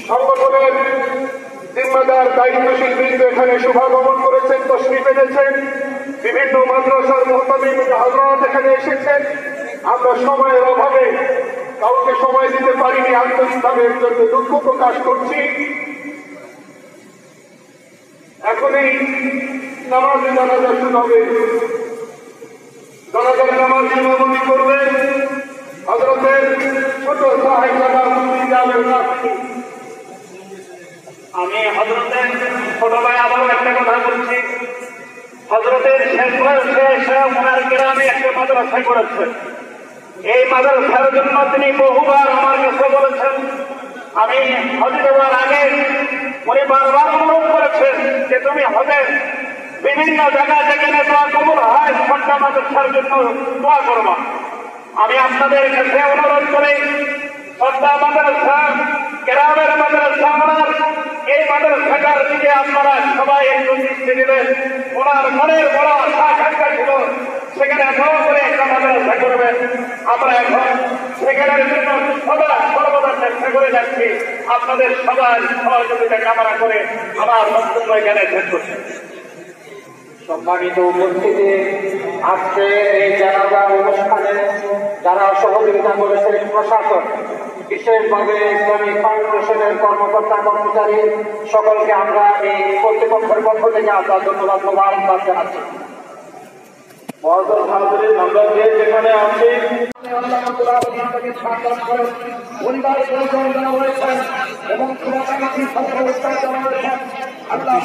সংগঠনের জিম্মাদার দায়িত্বশীল বৃন্দ এখানে শুভাগমন করেছেন, তশরিফ এনেছেন। বিভিন্ন মাদ্রাসার মুহতামিম হযরত এখানে এসেছেন। আমরা সময়ের অভাবে কাউকে সময় দিতে পারিনি, আন্তরিকভাবে এর জন্য দুঃখ প্রকাশ করছি। এখনই নামাজে জানাজা শুরু হবে। জানাজার নামাজ ইমামতি করবেন হযরতের ছোট সাহেবজাদা মুফতি জাবের নাসি। আমি হযরতের ছোট ভাই আবারও একটা কথা বলছি, হযরতের শেষ বয়সে এসে ওনার গ্রামে একটা মাদ্রাসা করেছেন। এই মাদ্রাসার জন্য তিনি বহুবার আমার কাছে বলেছেন। আমি হজে যাওয়ার আগে উনি বারবার অনুরোধ করেছেন যে তুমি হজে বিভিন্ন জায়গায় যেখানে দোয়া কবুল হয় ছোট্ট মাদ্রাসার জন্য দোয়া করবা। আমি আপনাদের কাছে অনুরোধ করি, ছোট্ট মাদ্রাসা গ্রামের মাদ্রাসা ওনার এই মাদ্রাসাটার দিকে আপনারা সবাই একটু দৃষ্টি দিবেন। ওনার মনের বড় আশা আকাঙ্ক্ষা ছিল সেখানে দোয়া করে একটা মাদ্রাসা করবেন। আমরা এখন সেখানের জন্য সর্বদা চেষ্টা করে যাচ্ছি। আপনাদের সবার সহযোগিতা কামনা করে আমার বক্তব্য এখানে শেষ করছি। সম্মানিত উপস্থিতি, আজকে এই জানাজা অনুষ্ঠানে যারা সহযোগিতা করেছেন প্রশাসন, বিশেষভাবে ইসলামিক ফাউন্ডেশনের কর্মকর্তা কর্মচারী সকলকে আমরা এই কর্তৃপক্ষের পক্ষ থেকে আমরা ধন্যবাদ মোবারকবাদ জানাচ্ছি। আমরা যে যেখানে আছি পরিবার পরিচয় জানা হয়েছেন এবং শুভাকাঙ্ক্ষী সফলতা জানা হয়েছেন। আল্লাহ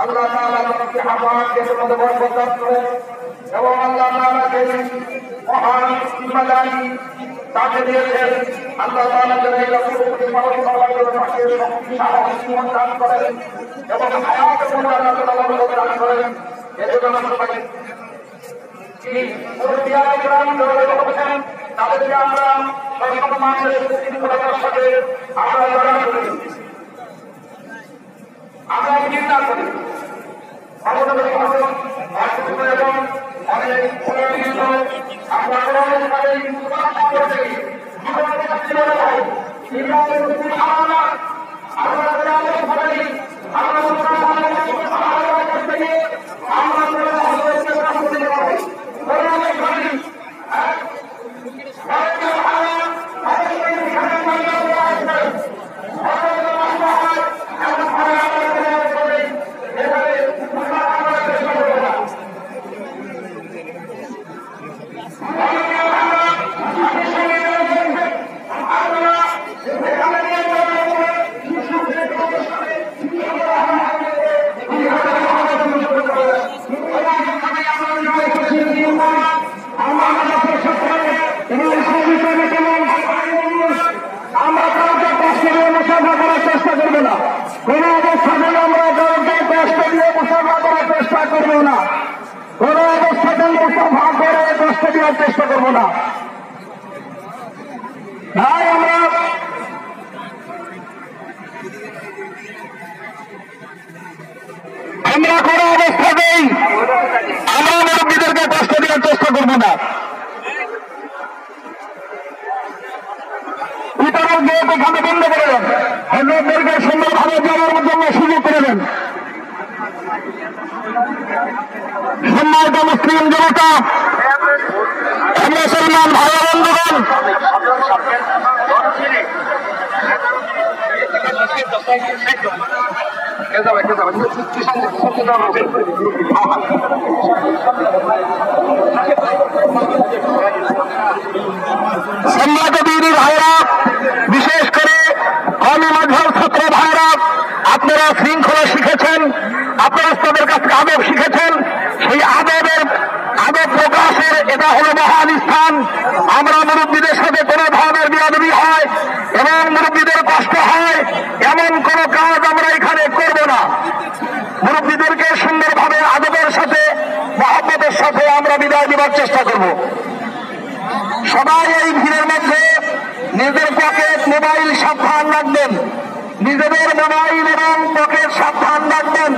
আল্লাহ তাআলা তোমাকে আমাকে তোমাদের বরকত করেন এবং আল্লাহ তাআলা যে মহান জিম্মাদারি তাকে দিয়েছেন আল্লাহ তাআলা যেন এই লক্ষ্যে পালন করার জন্য তাকে সাহস দান করেন এবং হায়াত মোবারক দান করেন। এজন্য সবাই যিনি মুরব্বিয়ানে کرام যারা বলেছেন তাদেরকে আমরা সসম্মানের শৃঙ্খলার সাথে আমরা লড়াই করি, আমরা চিন্তা করি। এবং অনেক আমরা চেষ্টা করব না। তাই আমরা কোনো অবস্থাতেই আমরা মুরব্বীদেরকে কষ্ট দেওয়ার চেষ্টা করব না। ইতারের গেট এখানে বন্ধ করে দেন, হজরতদেরকে সুন্দরভাবে যাওয়ার জন্য সুযোগ করে দেন। সম্মানিত মুসলিম জনতা, মুসলমান ভাই বন্ধুগণ, সম্মানিত দিনী ভাইরা, বিশেষ করে কওমি মাযহাব ছাত্র ভাইরা, আপনারা শৃঙ্খলা শিখেছেন, আপনারা তাদের কাছ থেকে আদব শিখেছেন। সেই আদব প্রকাশের এটা হলো মহান স্থান। আমরা মুরব্বীদের সাথে কোনো ধরনের বিয়াদবি হয় এবং মুরব্বীদের কষ্ট হয় এমন কোনো কাজ আমরা এখানে করব না। মুরব্বীদেরকে সুন্দরভাবে আদবের সাথে মহব্বতের সাথে আমরা বিদায় দেওয়ার চেষ্টা করব। সবাই এই ভিড়ের মধ্যে নিজের পকেট মোবাইল সাবধান রাখবেন, নিজেদের মোবাইল এবং পকেট সাবধান রাখবেন।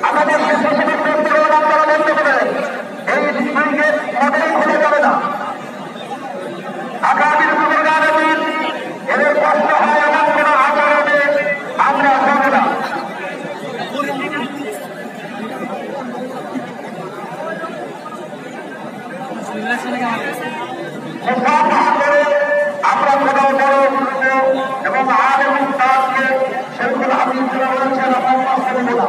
আমাদের আপনারা বন্ধ করেন, এই গেট মোটেই খুলে যাবে না। আগামীর যুবগানবীর এদের কষ্ট হয় এমন কোন আচরণে আমরা যাব না। আমরা কোনো বড় এবং আলেম উস্তাদকে সেগুলো আপনি বলেছেন আমার পাশে নেব না।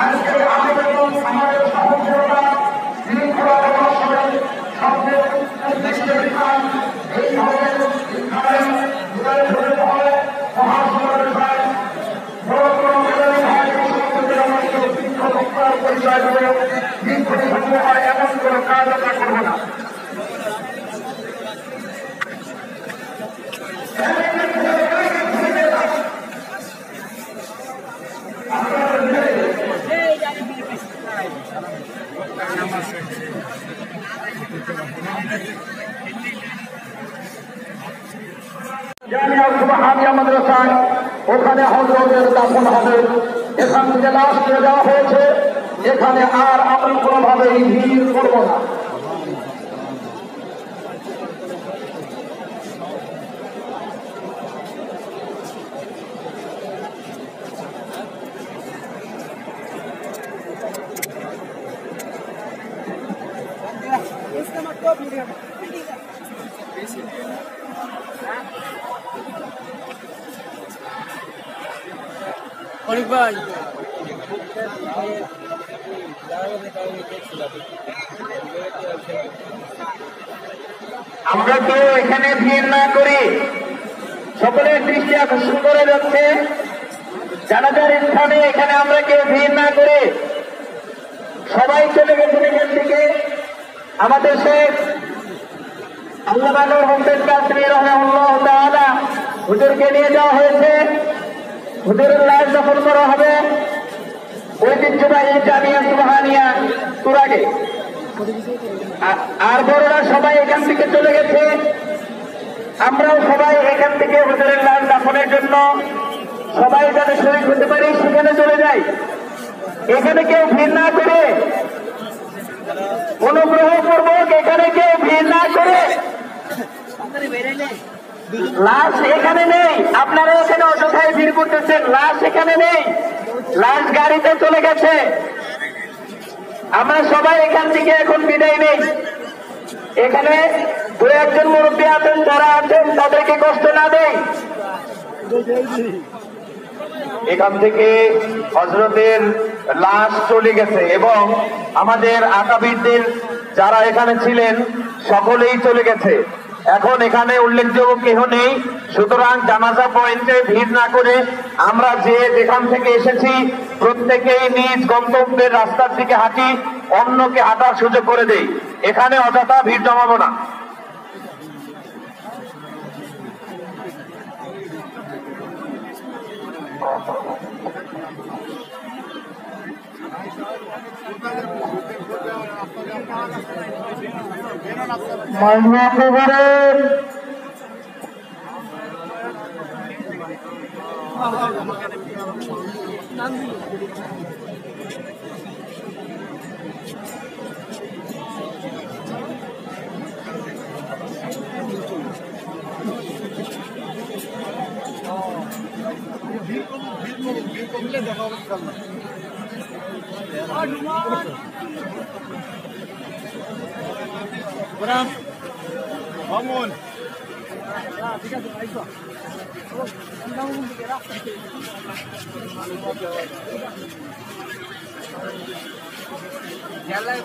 আজকে আমাদের সমাজের সহযোগিতা শৃঙ্খলা প্রদর্শনে সবচেয়ে এই ধরনের পরিচয় করে এমন কোন কাজ আমরা করব না। জামিয়া সুবহানিয়া মাদ্রাসায় ওখানে হযরতের দাফন হবে। এখান থেকে লাশ নিয়ে যাওয়া হয়েছে, এখানে আর আমরা কোনোভাবেই ভিড় করব না। অনেক ভাই আমরা তো এখানে ভিড় না করি, সকলের দৃষ্টি আকর্ষণ করে যাচ্ছে জানাজার স্থানে এখানে আমরা কেউ ভিড় না করে সবাই চলে গেছেন এখান থেকে। আমাদের শেখ আল্লামা নূর হোসেন কাসেমী রাহিমাহুল্লাহ তাআলা হুজুরকে নিয়ে যাওয়া হয়েছে। হুজুরের লাশ দফন করা হবে ঐতিহ্যবাহী জামিয়া সুবহানিয়া তুরাগে। আর বড়রা সবাই এখান থেকে চলে গেছে। আমরাও সবাই এখান থেকে হুজুরের লাশ দাফনের জন্য সবাই যাতে শরীক হতে পারি সেখানে চলে যাই। এখানে কেউ ভিড় না করে, অনুগ্রহ পূর্বক এখানে কেউ ভিড় না করে, লাশ এখানে নেই। আপনারা এখানে অযথায় ভিড় করতেছেন, লাশ এখানে নেই, লাশ গাড়িতে চলে গেছে। আমরা সবাই এখান থেকে এখন বিদায় নেই। এখানে দু একজন মুরব্বী আছেন, যারা আছেন তাদেরকে কষ্ট না দেয়। এখান থেকে হযরতের লাশ চলে গেছে এবং আমাদের আকাবিরদের যারা এখানে ছিলেন সকলেই চলে গেছে। এখন এখানে উল্লেখযোগ্য কেহ নেই। সুতরাং জানাজা পয়েন্টে ভিড় না করে আমরা যেখান থেকে এসেছি প্রত্যেকেই নিজ গন্তব্যের রাস্তার দিকে হাঁটি, অন্যকে হাঁটার সুযোগ করে দেই। এখানে অযথা ভিড় জমাবো না।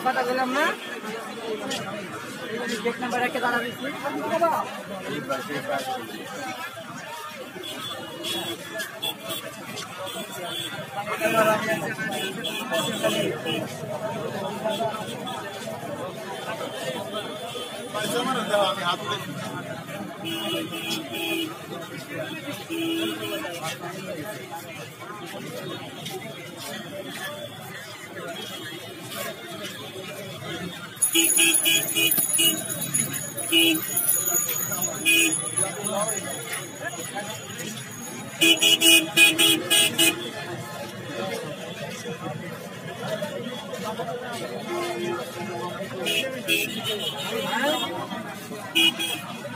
কথা বললাম না, এক নাম্বার একটা দাঁড়া দিচ্ছি। আমি হাত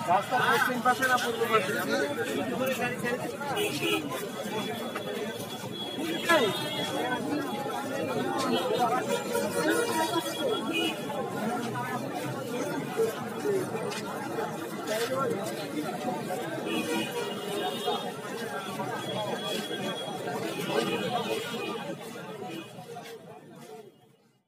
রাস্তা পশ্চিম পাশে না পূর্ব পাশে?